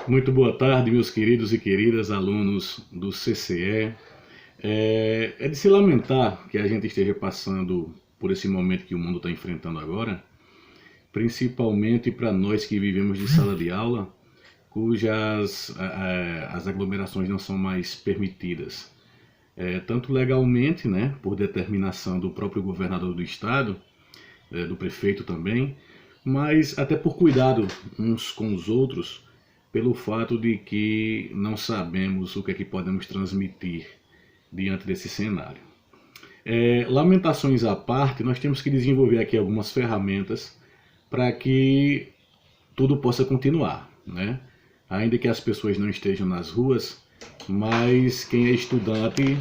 Muito boa tarde, meus queridos e queridas alunos do CCE. É de se lamentar que a gente esteja passando por esse momento que o mundo está enfrentando agora, principalmente para nós que vivemos de sala de aula, cujas as aglomerações não são mais permitidas, tanto legalmente, né, por determinação do próprio governador do estado, do prefeito também, mas até por cuidado uns com os outros, pelo fato de que não sabemos o que é que podemos transmitir diante desse cenário. Lamentações à parte, nós temos que desenvolver aqui algumas ferramentas para que tudo possa continuar, né? Ainda que as pessoas não estejam nas ruas, mas quem é estudante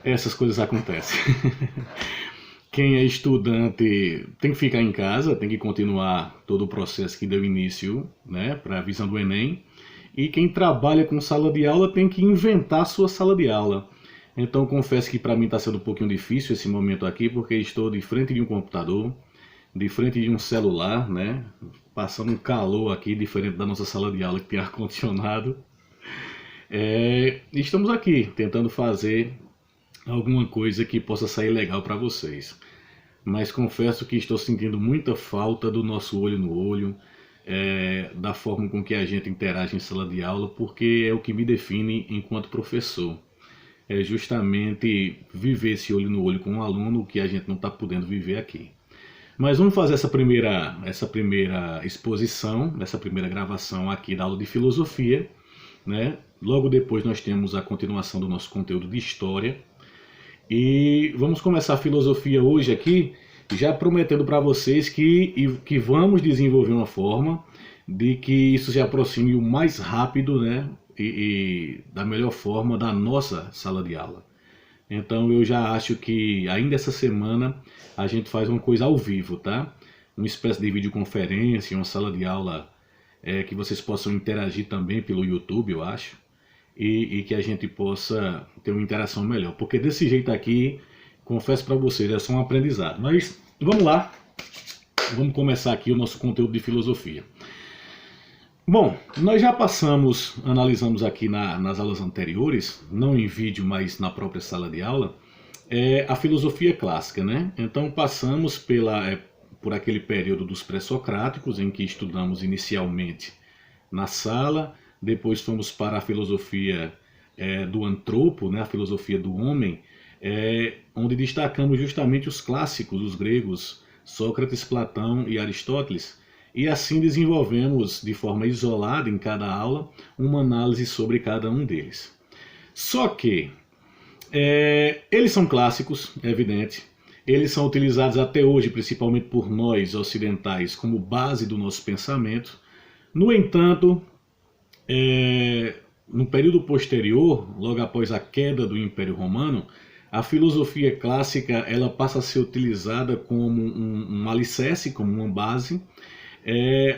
essas coisas acontecem. Quem é estudante tem que ficar em casa, tem que continuar todo o processo que deu início, né, para a visão do Enem. E quem trabalha com sala de aula tem que inventar a sua sala de aula. Então confesso que para mim está sendo um pouquinho difícil esse momento aqui, porque estou de frente de um computador, de frente de um celular, né, passando um calor aqui, diferente da nossa sala de aula que tem ar-condicionado. Estamos aqui tentando fazer alguma coisa que possa sair legal para vocês. Mas confesso que estou sentindo muita falta do nosso olho no olho, da forma com que a gente interage em sala de aula, porque é o que me define enquanto professor. É justamente viver esse olho no olho com um aluno que a gente não está podendo viver aqui. Mas vamos fazer essa primeira exposição, essa primeira gravação aqui da aula de filosofia, né? Logo depois nós temos a continuação do nosso conteúdo de história. E vamos começar a filosofia hoje aqui, já prometendo para vocês que vamos desenvolver uma forma de que isso se aproxime o mais rápido, né, e da melhor forma da nossa sala de aula. Então eu já acho que ainda essa semana a gente faz uma coisa ao vivo, tá? Uma espécie de videoconferência, uma sala de aula que vocês possam interagir também pelo YouTube, eu acho. E que a gente possa ter uma interação melhor. Porque desse jeito aqui, confesso para vocês, é só um aprendizado. Mas vamos lá, vamos começar aqui o nosso conteúdo de filosofia. Bom, nós já analisamos aqui nas aulas anteriores, não em vídeo, mas na própria sala de aula, a filosofia clássica, né? Então passamos por aquele período dos pré-socráticos, em que estudamos inicialmente na sala. Depois fomos para a filosofia do antropo, né, a filosofia do homem, onde destacamos justamente os clássicos, os gregos, Sócrates, Platão e Aristóteles. E assim desenvolvemos de forma isolada em cada aula uma análise sobre cada um deles. Só que eles são clássicos, é evidente. Eles são utilizados até hoje, principalmente por nós ocidentais, como base do nosso pensamento. No entanto, no período posterior, logo após a queda do Império Romano, a filosofia clássica ela passa a ser utilizada como um alicerce, como uma base,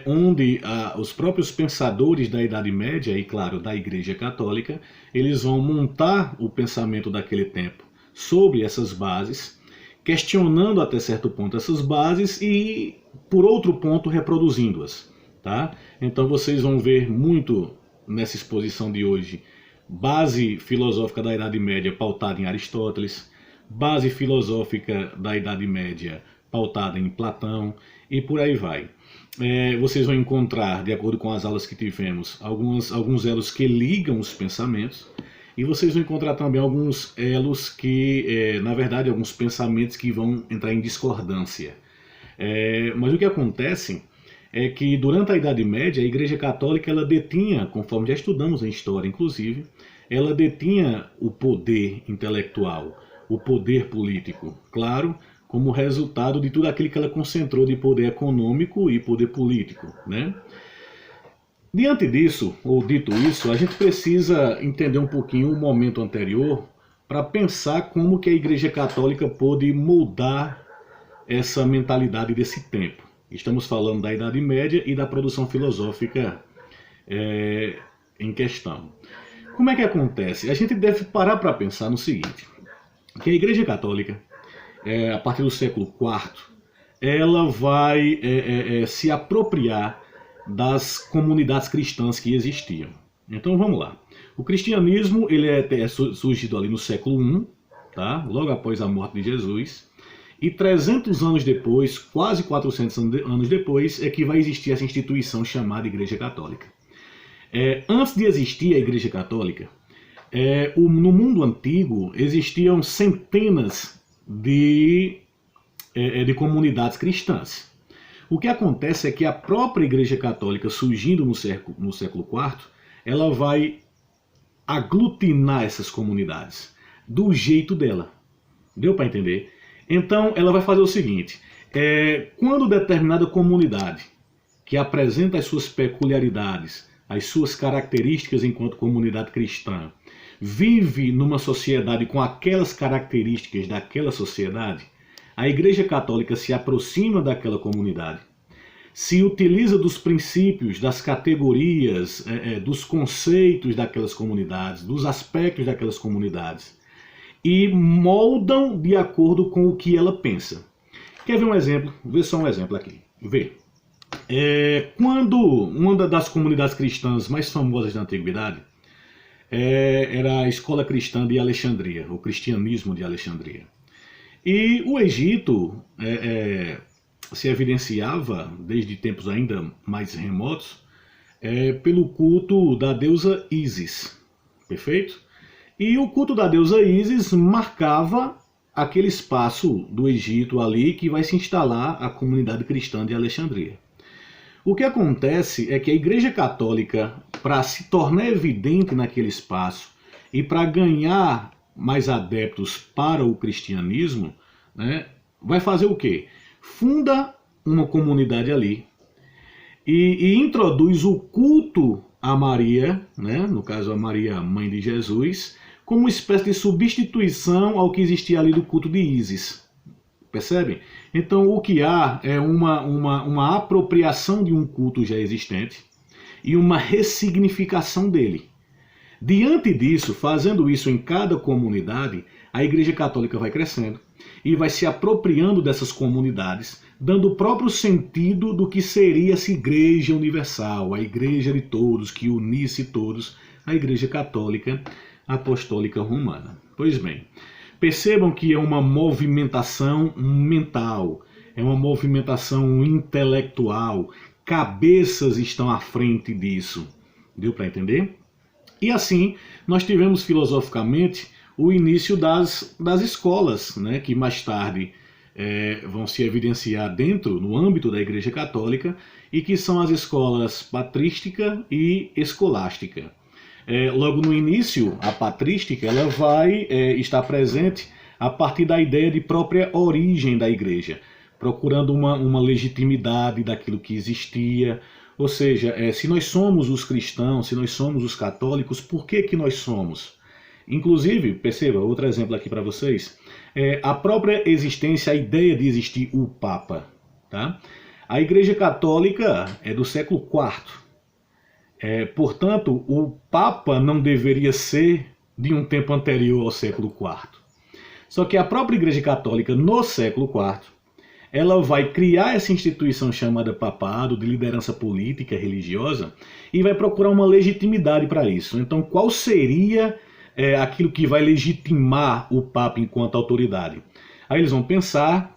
onde os próprios pensadores da Idade Média e, claro, da Igreja Católica, eles vão montar o pensamento daquele tempo sobre essas bases, questionando até certo ponto essas bases e, por outro ponto, reproduzindo-as. Tá? Então vocês vão ver muito nessa exposição de hoje base filosófica da Idade Média pautada em Aristóteles, base filosófica da Idade Média pautada em Platão e por aí vai. Vocês vão encontrar, de acordo com as aulas que tivemos, alguns elos que ligam os pensamentos, e vocês vão encontrar também alguns elos que, na verdade, alguns pensamentos que vão entrar em discordância. Mas o que acontece é que durante a Idade Média a Igreja Católica ela detinha, conforme já estudamos em história inclusive, ela detinha o poder intelectual, o poder político, claro, como resultado de tudo aquilo que ela concentrou de poder econômico e poder político, né? Diante disso, ou dito isso, a gente precisa entender um pouquinho o momento anterior para pensar como que a Igreja Católica pôde moldar essa mentalidade desse tempo. Estamos falando da Idade Média e da produção filosófica em questão. Como é que acontece? A gente deve parar para pensar no seguinte, que a Igreja Católica, a partir do século IV, ela vai se apropriar das comunidades cristãs que existiam. Então vamos lá. O cristianismo ele é surgido ali no século I, tá? Logo após a morte de Jesus. E 300 anos depois, quase 400 anos depois, é que vai existir essa instituição chamada Igreja Católica. Antes de existir a Igreja Católica, no mundo antigo existiam centenas de comunidades cristãs. O que acontece é que a própria Igreja Católica, surgindo no século IV, ela vai aglutinar essas comunidades do jeito dela. Deu para entender? Então ela vai fazer o seguinte, quando determinada comunidade que apresenta as suas peculiaridades, as suas características enquanto comunidade cristã, vive numa sociedade com aquelas características daquela sociedade, a Igreja Católica se aproxima daquela comunidade, se utiliza dos princípios, das categorias, dos conceitos daquelas comunidades, dos aspectos daquelas comunidades, e moldam de acordo com o que ela pensa. Quer ver um exemplo? Vê só um exemplo aqui. Vê. Quando uma das comunidades cristãs mais famosas da antiguidade era a escola cristã de Alexandria, o cristianismo de Alexandria. E o Egito se evidenciava, desde tempos ainda mais remotos, pelo culto da deusa Ísis. Perfeito? E o culto da deusa Ísis marcava aquele espaço do Egito ali que vai se instalar a comunidade cristã de Alexandria. O que acontece é que a Igreja Católica, para se tornar evidente naquele espaço e para ganhar mais adeptos para o cristianismo, né, vai fazer o quê? Funda uma comunidade ali e introduz o culto a Maria, né, no caso a Maria, mãe de Jesus, como uma espécie de substituição ao que existia ali do culto de Ísis. Percebem? Então o que há é uma apropriação de um culto já existente e uma ressignificação dele. Diante disso, fazendo isso em cada comunidade, a Igreja Católica vai crescendo e vai se apropriando dessas comunidades, dando o próprio sentido do que seria essa Igreja Universal, a Igreja de todos, que unisse todos, a Igreja Católica Apostólica Romana. Pois bem, percebam que é uma movimentação mental, é uma movimentação intelectual, cabeças estão à frente disso. Deu para entender? E assim, nós tivemos filosoficamente o início das escolas, né, que mais tarde vão se evidenciar no âmbito da Igreja Católica, e que são as escolas patrística e escolástica. Logo no início, a patrística ela vai estar presente a partir da ideia de própria origem da Igreja, procurando uma legitimidade daquilo que existia. Ou seja, se nós somos os cristãos, se nós somos os católicos, por que nós somos? Inclusive, perceba, outro exemplo aqui para vocês, a própria existência, a ideia de existir o Papa. Tá? A Igreja Católica é do século IV. Portanto, o Papa não deveria ser de um tempo anterior ao século IV. Só que a própria Igreja Católica, no século IV, ela vai criar essa instituição chamada papado, de liderança política, religiosa, e vai procurar uma legitimidade para isso. Então, qual seria aquilo que vai legitimar o Papa enquanto autoridade? Aí eles vão pensar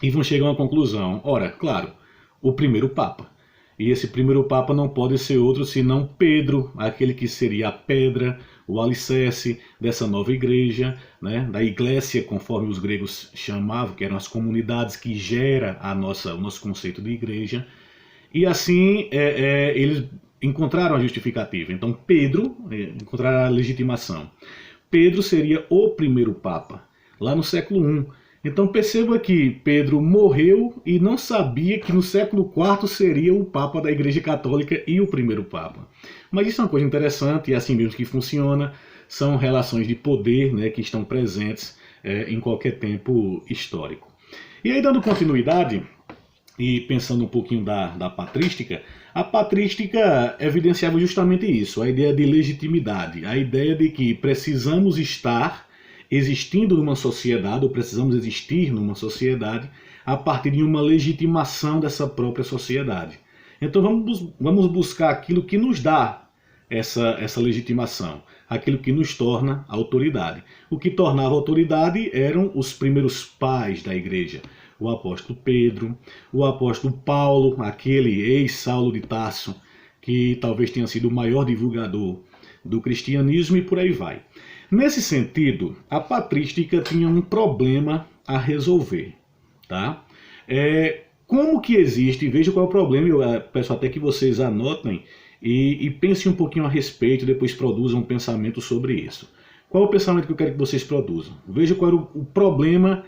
e vão chegar a uma conclusão. Ora, claro, o primeiro Papa. E esse primeiro Papa não pode ser outro senão Pedro, aquele que seria a pedra, o alicerce dessa nova igreja, né, da Iglésia, conforme os gregos chamavam, que eram as comunidades que geram o nosso conceito de igreja. E assim eles encontraram a justificativa. Então Pedro, encontraram a legitimação. Pedro seria o primeiro Papa, lá no século I. Então perceba que Pedro morreu e não sabia que no século IV seria o Papa da Igreja Católica e o primeiro Papa. Mas isso é uma coisa interessante e é assim mesmo que funciona. São relações de poder, né, que estão presentes em qualquer tempo histórico. E aí, dando continuidade e pensando um pouquinho da patrística, a patrística evidenciava justamente isso, a ideia de legitimidade, a ideia de que precisamos estar existindo numa sociedade, ou precisamos existir numa sociedade, a partir de uma legitimação dessa própria sociedade. Então vamos buscar aquilo que nos dá essa legitimação, aquilo que nos torna autoridade. O que tornava autoridade eram os primeiros pais da igreja, o apóstolo Pedro, o apóstolo Paulo, aquele ex-Saulo de Tarso, que talvez tenha sido o maior divulgador do cristianismo, e por aí vai. Nesse sentido, a patrística tinha um problema a resolver. Tá? Como que existe, veja qual é o problema, eu peço até que vocês anotem e pensem um pouquinho a respeito, depois produzam um pensamento sobre isso. Qual é o pensamento que eu quero que vocês produzam? Veja qual era o problema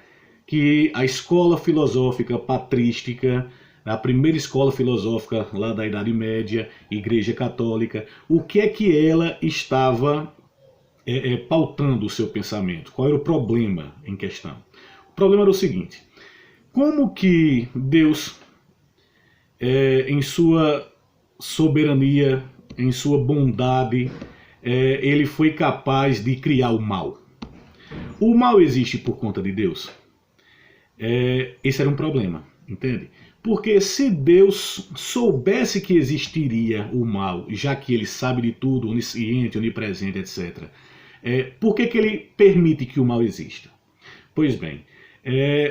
que a escola filosófica patrística, a primeira escola filosófica lá da Idade Média, Igreja Católica, o que é que ela estava pautando o seu pensamento? Qual era o problema em questão? O problema era o seguinte: como que Deus, em sua soberania, em sua bondade, ele foi capaz de criar o mal? O mal existe por conta de Deus? Esse era um problema, entende? Porque se Deus soubesse que existiria o mal, já que ele sabe de tudo, onisciente, onipresente, etc., por que ele permite que o mal exista? Pois bem,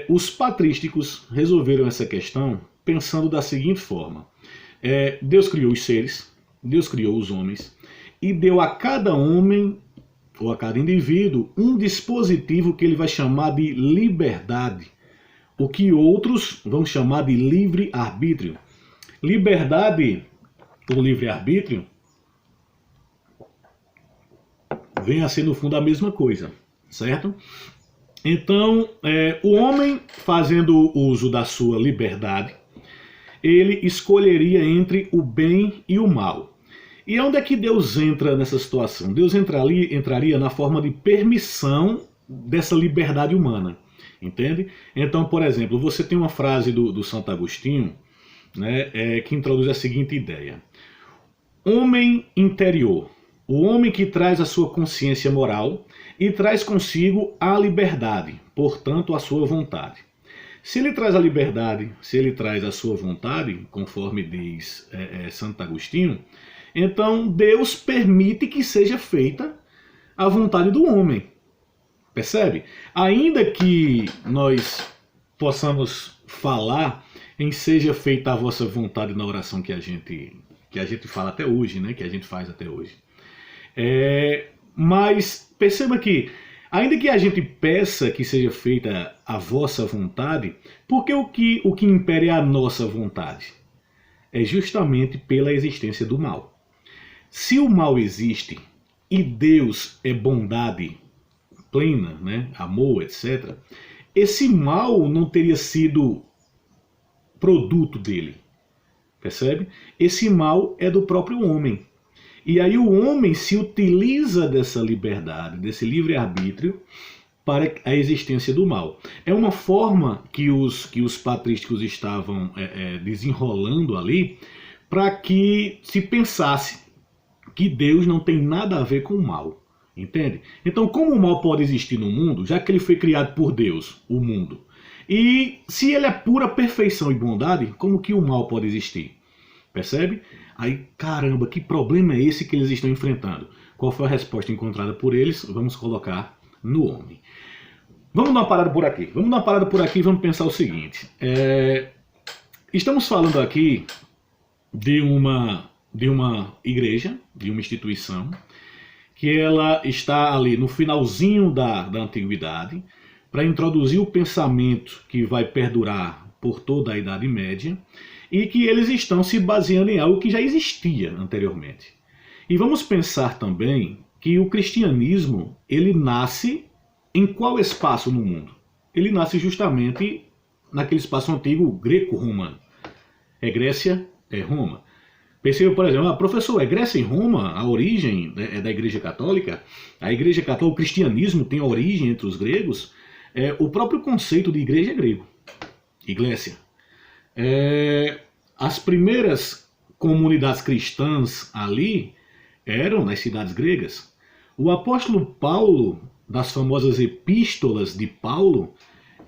os patrísticos resolveram essa questão pensando da seguinte forma: Deus criou os seres, Deus criou os homens, e deu a cada homem, ou a cada indivíduo, um dispositivo que ele vai chamar de liberdade, o que outros vão chamar de livre-arbítrio. Liberdade ou livre-arbítrio vem a ser no fundo a mesma coisa, certo? Então, o homem, fazendo uso da sua liberdade, ele escolheria entre o bem e o mal. E onde é que Deus entra nessa situação? Deus entraria na forma de permissão dessa liberdade humana, entende? Então, por exemplo, você tem uma frase do Santo Agostinho, né, que introduz a seguinte ideia: homem interior, o homem que traz a sua consciência moral e traz consigo a liberdade, portanto a sua vontade. Se ele traz a liberdade, se ele traz a sua vontade, conforme diz Santo Agostinho, então Deus permite que seja feita a vontade do homem. Percebe? Ainda que nós possamos falar em seja feita a vossa vontade na oração que a gente fala até hoje, né? Que a gente faz até hoje. Mas perceba que, ainda que a gente peça que seja feita a vossa vontade, porque o que impera é a nossa vontade? É justamente pela existência do mal. Se o mal existe e Deus é bondade plena, né, amor, etc., esse mal não teria sido produto dele. Percebe? Esse mal é do próprio homem. E aí o homem se utiliza dessa liberdade, desse livre-arbítrio, para a existência do mal. É uma forma que os patrísticos estavam desenrolando ali, para que se pensasse que Deus não tem nada a ver com o mal. Entende? Então, como o mal pode existir no mundo, já que ele foi criado por Deus, o mundo? E se ele é pura perfeição e bondade, como que o mal pode existir? Percebe? Aí, caramba, que problema é esse que eles estão enfrentando? Qual foi a resposta encontrada por eles? Vamos colocar no homem. Vamos dar uma parada por aqui. E vamos pensar o seguinte. Estamos falando aqui de uma igreja, de uma instituição, que ela está ali no finalzinho da antiguidade, para introduzir o pensamento que vai perdurar por toda a Idade Média, e que eles estão se baseando em algo que já existia anteriormente. E vamos pensar também que o cristianismo, ele nasce em qual espaço no mundo? Ele nasce justamente naquele espaço antigo greco-romano. É Grécia, é Roma. Perceba, por exemplo, professor, é Grécia e Roma a origem da Igreja Católica? A Igreja Católica, o cristianismo tem origem entre os gregos? O próprio conceito de igreja é grego. Iglesia. As primeiras comunidades cristãs ali eram nas cidades gregas. O apóstolo Paulo das famosas epístolas de Paulo,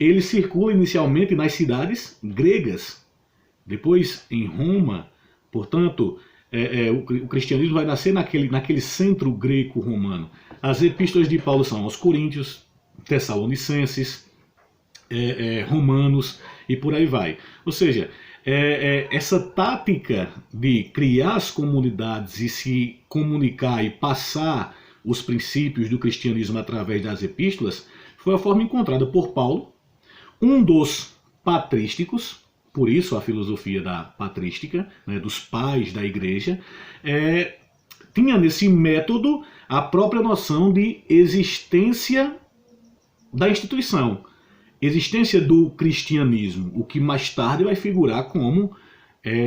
ele circula inicialmente nas cidades gregas, depois em Roma. Portanto, o cristianismo vai nascer naquele centro greco-romano. As epístolas de Paulo são aos Coríntios, Tessalonicenses, Romanos e por aí vai. Ou seja, essa tática de criar as comunidades e se comunicar e passar os princípios do cristianismo através das epístolas foi a forma encontrada por Paulo, um dos patrísticos, por isso a filosofia da patrística, né, dos pais da igreja, tinha nesse método a própria noção de existência da instituição, existência do cristianismo, o que mais tarde vai figurar como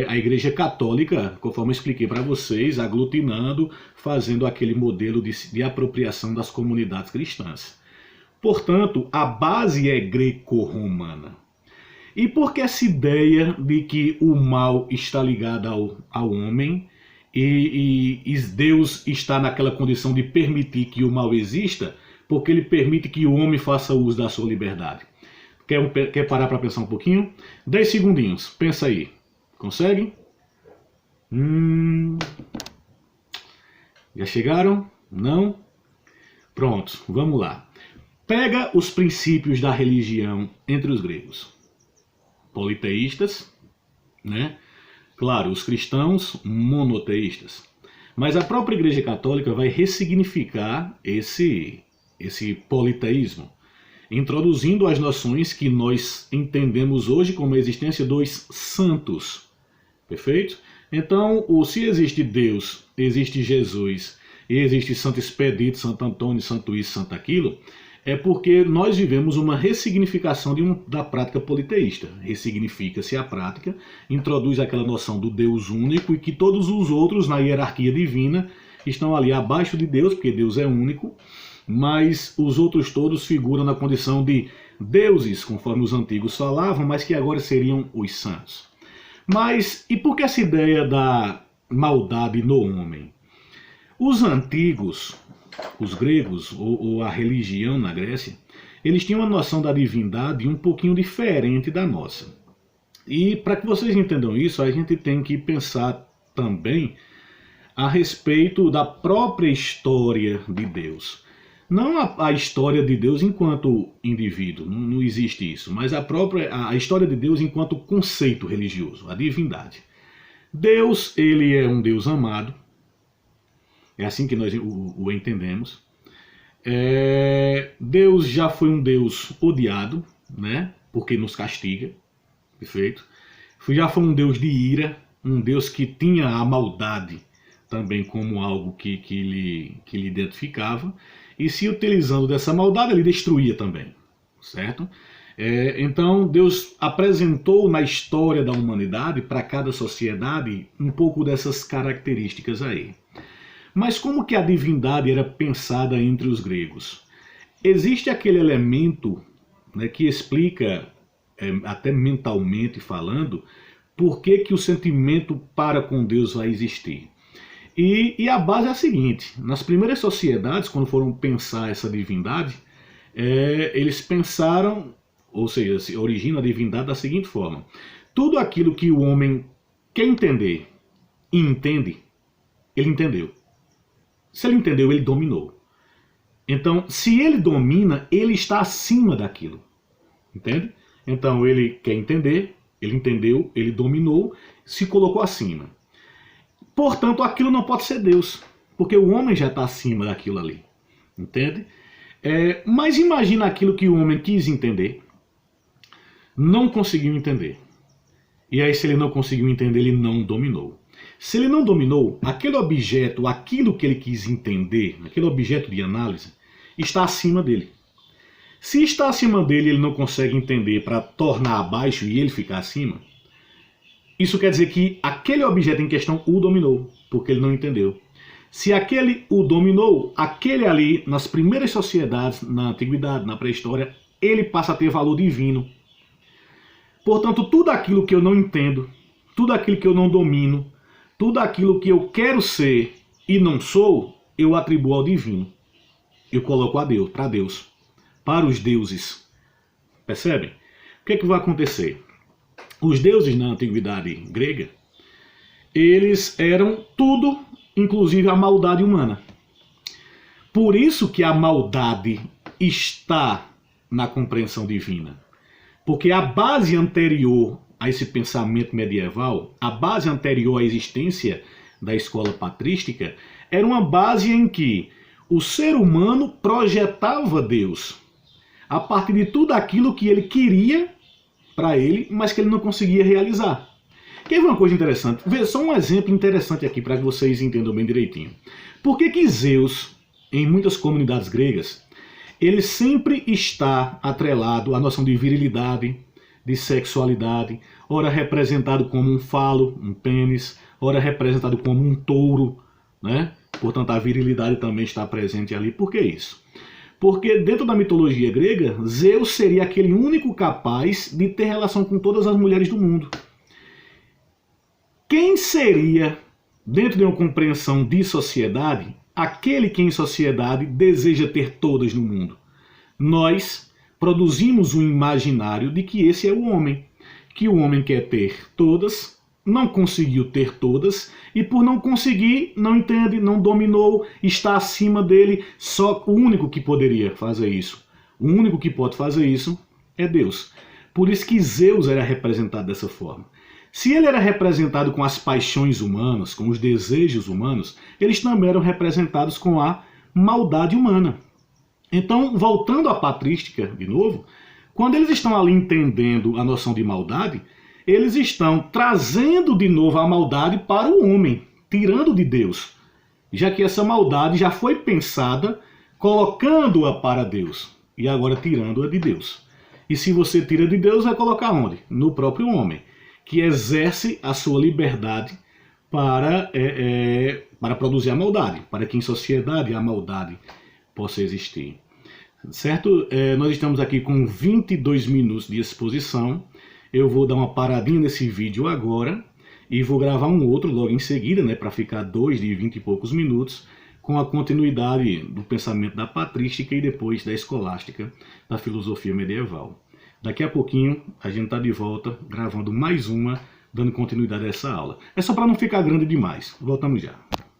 a Igreja Católica, conforme eu expliquei para vocês, aglutinando, fazendo aquele modelo de apropriação das comunidades cristãs. Portanto, a base é greco-romana. E por que essa ideia de que o mal está ligado ao homem e Deus está naquela condição de permitir que o mal exista, porque ele permite que o homem faça uso da sua liberdade? Quer parar para pensar um pouquinho? 10 segundinhos, pensa aí. Consegue? Já chegaram? Não? Pronto, vamos lá. Pega os princípios da religião entre os gregos. Politeístas, né? Claro, os cristãos monoteístas. Mas a própria Igreja Católica vai ressignificar esse politeísmo, introduzindo as noções que nós entendemos hoje como a existência dos santos. Perfeito? Então, se existe Deus, existe Jesus, e existe Santo Expedito, Santo Antônio, Santo isso, Santo aquilo, é porque nós vivemos uma ressignificação da prática politeísta. Ressignifica-se a prática, introduz aquela noção do Deus único e que todos os outros na hierarquia divina estão ali abaixo de Deus, porque Deus é único, mas os outros todos figuram na condição de deuses, conforme os antigos falavam, mas que agora seriam os santos. Mas e por que essa ideia da maldade no homem? Os antigos, os gregos, ou a religião na Grécia, eles tinham uma noção da divindade um pouquinho diferente da nossa. E para que vocês entendam isso, a gente tem que pensar também a respeito da própria história de Deus. Não a história de Deus enquanto indivíduo, não existe isso, mas a história de Deus enquanto conceito religioso, a divindade. Deus, ele é um Deus amado, é assim que nós o entendemos. Deus já foi um Deus odiado, né? Porque nos castiga, perfeito? Já foi um Deus de ira, um Deus que tinha a maldade também como algo que lhe identificava, e se utilizando dessa maldade, ele destruía também, certo? Então Deus apresentou na história da humanidade, para cada sociedade, um pouco dessas características aí. Mas como que a divindade era pensada entre os gregos? Existe aquele elemento, né, que explica, até mentalmente falando, por que o sentimento para com Deus vai existir. E a base é a seguinte: nas primeiras sociedades, quando foram pensar essa divindade, eles pensaram, ou seja, se origina a divindade da seguinte forma: tudo aquilo que o homem quer entender e entende, ele entendeu. Se ele entendeu, ele dominou. Então, se ele domina, ele está acima daquilo. Entende? Então, ele quer entender, ele entendeu, ele dominou, se colocou acima. Portanto, aquilo não pode ser Deus, porque o homem já está acima daquilo ali. Entende? Mas imagina aquilo que o homem quis entender, não conseguiu entender. E aí, se ele não conseguiu entender, ele não dominou. Se ele não dominou, aquele objeto, aquilo que ele quis entender, aquele objeto de análise, está acima dele. Se está acima dele e ele não consegue entender para tornar abaixo e ele ficar acima, isso quer dizer que aquele objeto em questão o dominou, porque ele não entendeu. Se aquele o dominou, aquele ali, nas primeiras sociedades, na antiguidade, na pré-história, ele passa a ter valor divino. Portanto, tudo aquilo que eu não entendo, tudo aquilo que eu não domino, tudo aquilo que eu quero ser e não sou, eu atribuo ao divino. eu coloco a Deus, para Deus, para os deuses. Percebem? O que é que vai acontecer? Os deuses na antiguidade grega, eles eram tudo, inclusive a maldade humana. Por isso que a maldade está na compreensão divina. Porque a base anterior a esse pensamento medieval, a base anterior à existência da escola patrística, era uma base em que o ser humano projetava Deus a partir de tudo aquilo que ele queria para ele, mas que ele não conseguia realizar. Quer ver uma coisa interessante? Vê só um exemplo interessante aqui para que vocês entendam bem direitinho. Por que Zeus, em muitas comunidades gregas, ele sempre está atrelado à noção de virilidade, de sexualidade, ora representado como um falo, um pênis, ora representado como um touro, né? Portanto, a virilidade também está presente ali. Por que isso? Porque dentro da mitologia grega, Zeus seria aquele único capaz de ter relação com todas as mulheres do mundo. Quem seria, dentro de uma compreensão de sociedade, aquele que em sociedade deseja ter todas no mundo? Nós produzimos um imaginário de que esse é o homem, que o homem quer ter todas, não conseguiu ter todas, e por não conseguir, não entende, não dominou, está acima dele, só o único que poderia fazer isso. O único que pode fazer isso é Deus. Por isso que Zeus era representado dessa forma. Se ele era representado com as paixões humanas, com os desejos humanos, eles também eram representados com a maldade humana. Então, voltando à patrística de novo, quando eles estão ali entendendo a noção de maldade, eles estão trazendo de novo a maldade para o homem, tirando de Deus, já que essa maldade já foi pensada colocando-a para Deus e agora tirando-a de Deus. E se você tira de Deus, vai colocar onde? No próprio homem, que exerce a sua liberdade para produzir a maldade, para que em sociedade a maldade possa existir. Certo? Nós estamos aqui com 22 minutos de exposição. Eu vou dar uma paradinha nesse vídeo agora e vou gravar um outro logo em seguida, né, para ficar 2 de 20 e poucos minutos, com a continuidade do pensamento da patrística e depois da escolástica, da filosofia medieval. Daqui a pouquinho a gente está de volta gravando mais uma, dando continuidade a essa aula. É só para não ficar grande demais. Voltamos já.